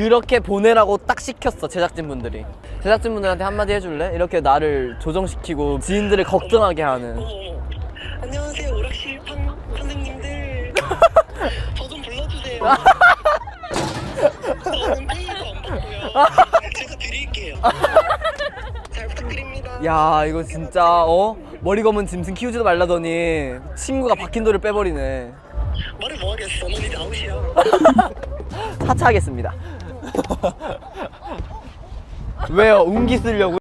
그렇게 보내라고 딱 시켰어. 제작진분들이. 제작진분들한테 한마디 해줄래? 이렇게 나를 조정시키고 지인들을 걱정하게 하는. 안녕하세요 오락실 선생님들. 저 좀 불러주세요. 저는 페이도 안 받고요. 제가 드릴게요. 잘 부탁드립니다. 야, 이거 진짜 머리 검은 짐승 키우지도 말라더니 친구가 바뀐 돌을 빼버리네. 말을 뭐 하겠어. 넌 이제 아웃이야. 사차하겠습니다. 왜요? 운기 쓰려고?